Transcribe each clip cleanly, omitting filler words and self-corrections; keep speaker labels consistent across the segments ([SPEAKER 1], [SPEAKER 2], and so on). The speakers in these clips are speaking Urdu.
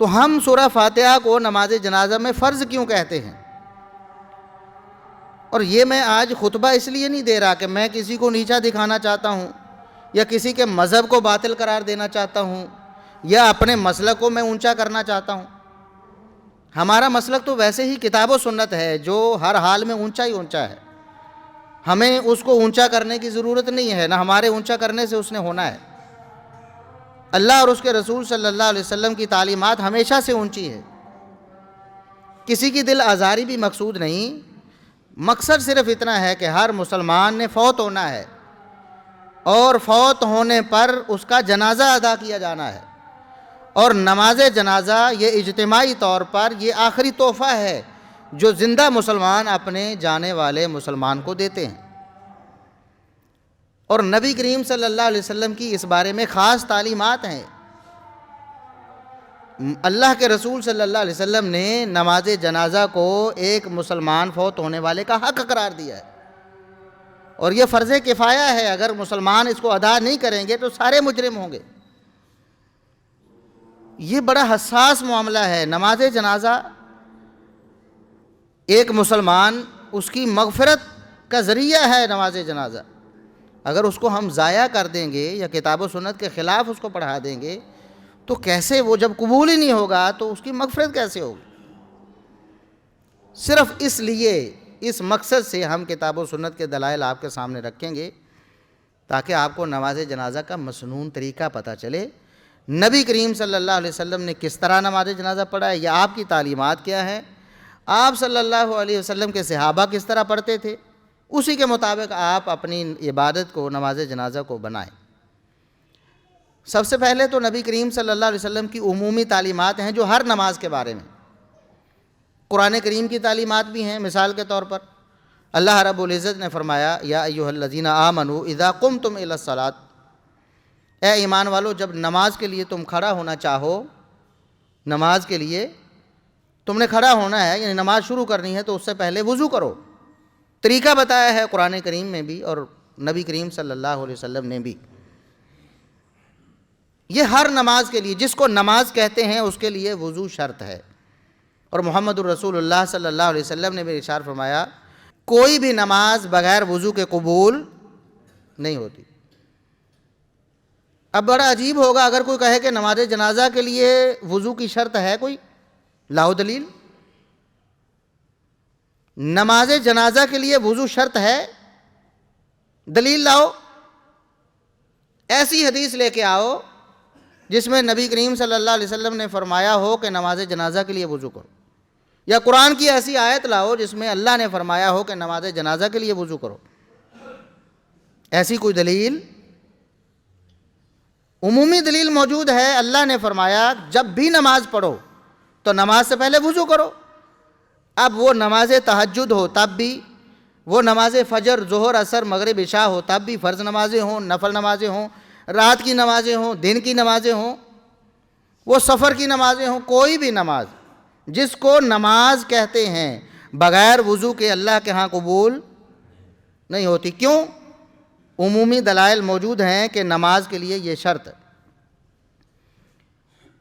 [SPEAKER 1] تو ہم سورہ فاتحہ کو نماز جنازہ میں فرض کیوں کہتے ہیں؟ اور یہ میں آج خطبہ اس لیے نہیں دے رہا کہ میں کسی کو نیچا دکھانا چاہتا ہوں یا کسی کے مذہب کو باطل قرار دینا چاہتا ہوں یا اپنے مسلک کو میں اونچا کرنا چاہتا ہوں۔ ہمارا مسلک تو ویسے ہی کتاب و سنت ہے جو ہر حال میں اونچا ہی اونچا ہے، ہمیں اس کو اونچا کرنے کی ضرورت نہیں ہے، نہ ہمارے اونچا کرنے سے اس نے ہونا ہے۔ اللہ اور اس کے رسول صلی اللہ علیہ وسلم کی تعلیمات ہمیشہ سے اونچی ہے، کسی کی دل آزاری بھی مقصود نہیں، مقصد صرف اتنا ہے کہ ہر مسلمان نے فوت ہونا ہے اور فوت ہونے پر اس کا جنازہ ادا کیا جانا ہے، اور نماز جنازہ یہ اجتماعی طور پر یہ آخری تحفہ ہے جو زندہ مسلمان اپنے جانے والے مسلمان کو دیتے ہیں۔ اور نبی کریم صلی اللہ علیہ وسلم کی اس بارے میں خاص تعلیمات ہیں۔ اللہ کے رسول صلی اللہ علیہ وسلم نے نماز جنازہ کو ایک مسلمان فوت ہونے والے کا حق قرار دیا ہے، اور یہ فرض کفایہ ہے، اگر مسلمان اس کو ادا نہیں کریں گے تو سارے مجرم ہوں گے۔ یہ بڑا حساس معاملہ ہے۔ نماز جنازہ ایک مسلمان، اس کی مغفرت کا ذریعہ ہے نماز جنازہ، اگر اس کو ہم ضائع کر دیں گے یا کتاب و سنت کے خلاف اس کو پڑھا دیں گے تو کیسے، وہ جب قبول ہی نہیں ہوگا تو اس کی مغفرت کیسے ہوگی؟ صرف اس لیے، اس مقصد سے ہم کتاب و سنت کے دلائل آپ کے سامنے رکھیں گے تاکہ آپ کو نماز جنازہ کا مسنون طریقہ پتہ چلے، نبی کریم صلی اللہ علیہ وسلم نے کس طرح نماز جنازہ پڑھا ہے، یا آپ کی تعلیمات کیا ہیں، آپ صلی اللہ علیہ وسلم کے صحابہ کس طرح پڑھتے تھے، اسی کے مطابق آپ اپنی عبادت کو، نماز جنازہ کو بنائیں۔ سب سے پہلے تو نبی کریم صلی اللہ علیہ وسلم کی عمومی تعلیمات ہیں جو ہر نماز کے بارے میں، قرآن کریم کی تعلیمات بھی ہیں۔ مثال کے طور پر اللہ رب العزت نے فرمایا، یا ایھا الذین آمنوا اذا قمتم الی الصلاۃ، اے ایمان والو جب نماز کے لیے تم کھڑا ہونا چاہو، نماز کے لیے تم نے کھڑا ہونا ہے، یعنی نماز شروع کرنی ہے تو اس سے پہلے وضو کرو۔ طریقہ بتایا ہے قرآن کریم میں بھی اور نبی کریم صلی اللہ علیہ وسلم نے بھی۔ یہ ہر نماز کے لیے، جس کو نماز کہتے ہیں اس کے لیے وضو شرط ہے، اور محمد الرسول اللہ صلی اللہ علیہ وسلم نے بھی ارشاد فرمایا، کوئی بھی نماز بغیر وضو کے قبول نہیں ہوتی۔ اب بڑا عجیب ہوگا اگر کوئی کہے کہ نماز جنازہ کے لیے وضو کی شرط ہے، کوئی لاؤ دلیل۔ نماز جنازہ کے لیے وضو شرط ہے، دلیل لاؤ، ایسی حدیث لے کے آؤ جس میں نبی کریم صلی اللہ علیہ وسلم نے فرمایا ہو کہ نماز جنازہ کے لیے وضو کرو، یا قرآن کی ایسی آیت لاؤ جس میں اللہ نے فرمایا ہو کہ نماز جنازہ کے لیے وضو کرو۔ ایسی کوئی دلیل، عمومی دلیل موجود ہے۔ اللہ نے فرمایا جب بھی نماز پڑھو تو نماز سے پہلے وضو کرو۔ اب وہ نماز تہجد ہو تب بھی، وہ نماز فجر، ظہر، عصر، مغرب، عشاء ہو تب بھی، فرض نمازیں ہوں، نفل نمازیں ہوں، رات کی نمازیں ہوں، دن کی نمازیں ہوں، وہ سفر کی نمازیں ہوں، کوئی بھی نماز جس کو نماز کہتے ہیں بغیر وضو کے اللہ کے ہاں قبول نہیں ہوتی۔ کیوں؟ عمومی دلائل موجود ہیں کہ نماز کے لیے یہ شرط ہے۔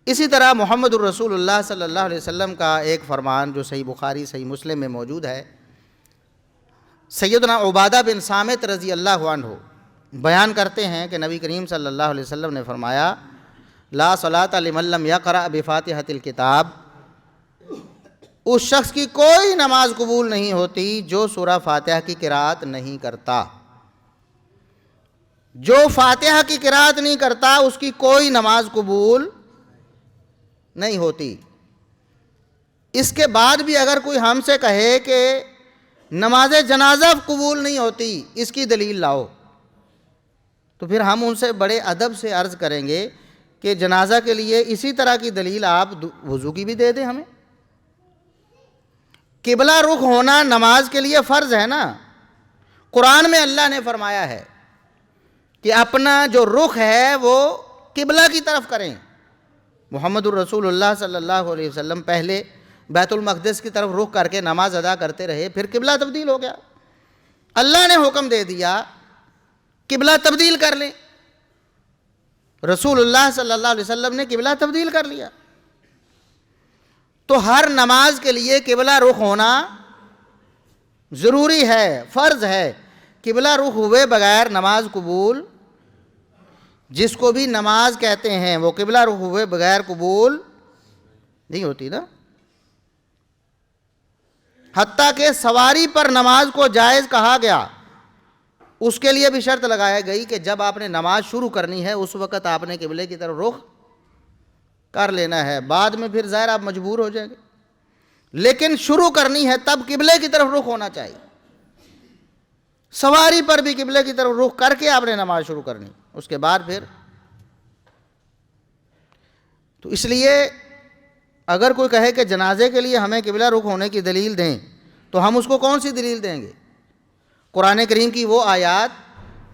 [SPEAKER 1] اسی طرح محمد الرسول اللہ صلی اللہ علیہ وسلم کا ایک فرمان جو صحیح بخاری، صحیح مسلم میں موجود ہے، سیدنا عبادہ بن صامت رضی اللہ عنہ بیان کرتے ہیں کہ نبی کریم صلی اللہ علیہ وسلم نے فرمایا، لا صلاۃ لمن لم یقرأ بفاتحۃ الکتاب، اس شخص کی کوئی نماز قبول نہیں ہوتی جو سورہ فاتحہ کی قرأت نہیں کرتا۔ جو فاتحہ کی قرأت نہیں کرتا اس کی کوئی نماز قبول نہیں ہوتی۔ اس کے بعد بھی اگر کوئی ہم سے کہے کہ نماز جنازہ قبول نہیں ہوتی، اس کی دلیل لاؤ، تو پھر ہم ان سے بڑے ادب سے عرض کریں گے کہ جنازہ کے لیے اسی طرح کی دلیل آپ وضو کی بھی دے دیں ہمیں۔ قبلہ رخ ہونا نماز کے لیے فرض ہے نا۔ قرآن میں اللہ نے فرمایا ہے کہ اپنا جو رخ ہے وہ قبلہ کی طرف کریں۔ محمد الرسول اللہ صلی اللہ علیہ وسلم پہلے بیت المقدس کی طرف رخ کر کے نماز ادا کرتے رہے، پھر قبلہ تبدیل ہو گیا، اللہ نے حکم دے دیا قبلہ تبدیل کر لیں، رسول اللہ صلی اللہ علیہ وسلم نے قبلہ تبدیل کر لیا۔ تو ہر نماز کے لیے قبلہ رخ ہونا ضروری ہے، فرض ہے۔ قبلہ رخ ہوئے بغیر نماز قبول، جس کو بھی نماز کہتے ہیں، وہ قبلہ رخ ہوئے بغیر قبول نہیں ہوتی نا۔ حتیٰ کہ سواری پر نماز کو جائز کہا گیا، اس کے لیے بھی شرط لگائی گئی کہ جب آپ نے نماز شروع کرنی ہے اس وقت آپ نے قبلے کی طرف رخ کر لینا ہے، بعد میں پھر ظاہر آپ مجبور ہو جائیں گے، لیکن شروع کرنی ہے تب قبلے کی طرف رخ ہونا چاہیے۔ سواری پر بھی قبلے کی طرف رخ کر کے آپ نے نماز شروع کرنی، اس کے بعد پھر۔ تو اس لیے اگر کوئی کہے کہ جنازے کے لیے ہمیں قبلہ رخ ہونے کی دلیل دیں تو ہم اس کو کون سی دلیل دیں گے؟ قرآن کریم کی وہ آیات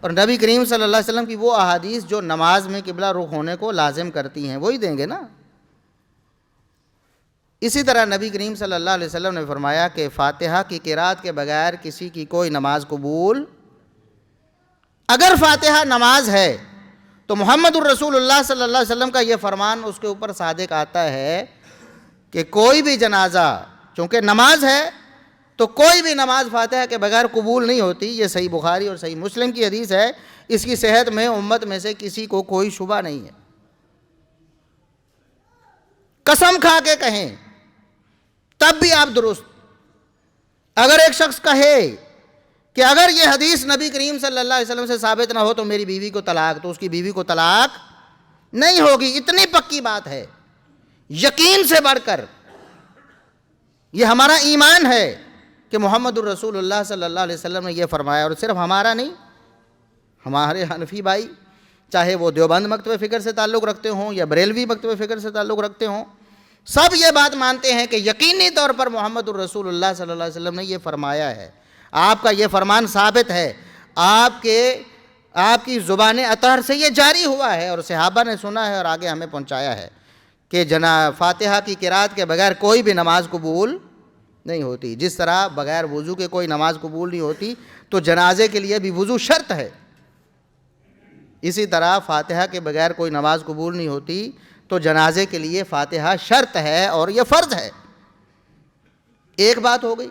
[SPEAKER 1] اور نبی کریم صلی اللہ علیہ وسلم کی وہ احادیث جو نماز میں قبلہ رخ ہونے کو لازم کرتی ہیں، وہی دیں گے نا۔ اسی طرح نبی کریم صلی اللہ علیہ وسلم نے فرمایا کہ فاتحہ کی قرات کے بغیر کسی کی کوئی نماز قبول، اگر فاتحہ نماز ہے تو محمد الرسول اللہ صلی اللہ علیہ وسلم کا یہ فرمان اس کے اوپر صادق آتا ہے کہ کوئی بھی جنازہ، چونکہ نماز ہے تو کوئی بھی نماز فاتحہ کے بغیر قبول نہیں ہوتی۔ یہ صحیح بخاری اور صحیح مسلم کی حدیث ہے، اس کی صحت میں امت میں سے کسی کو کوئی شبہ نہیں ہے۔ قسم کھا کے کہیں تب بھی آپ درست۔ اگر ایک شخص کہے کہ اگر یہ حدیث نبی کریم صلی اللہ علیہ وسلم سے ثابت نہ ہو تو میری بیوی کو طلاق، تو اس کی بیوی کو طلاق نہیں ہوگی، اتنی پکی بات ہے، یقین سے بڑھ کر۔ یہ ہمارا ایمان ہے کہ محمد الرسول اللہ صلی اللہ علیہ وسلم نے یہ فرمایا، اور صرف ہمارا نہیں، ہمارے حنفی بھائی چاہے وہ دیوبند مکتبہ فکر سے تعلق رکھتے ہوں یا بریلوی مکتبہ فکر سے تعلق رکھتے ہوں، سب یہ بات مانتے ہیں کہ یقینی طور پر محمد الرسول اللہ صلی اللہ علیہ وسلم نے یہ فرمایا ہے۔ آپ کا یہ فرمان ثابت ہے، آپ کی زبان اطہر سے یہ جاری ہوا ہے، اور صحابہ نے سنا ہے اور آگے ہمیں پہنچایا ہے کہ فاتحہ کی قرات کے بغیر کوئی بھی نماز قبول نہیں ہوتی۔ جس طرح بغیر وضو کے کوئی نماز قبول نہیں ہوتی تو جنازے کے لیے بھی وضو شرط ہے، اسی طرح فاتحہ کے بغیر کوئی نماز قبول نہیں ہوتی تو جنازے کے لیے فاتحہ شرط ہے اور یہ فرض ہے۔ ایک بات ہو گئی۔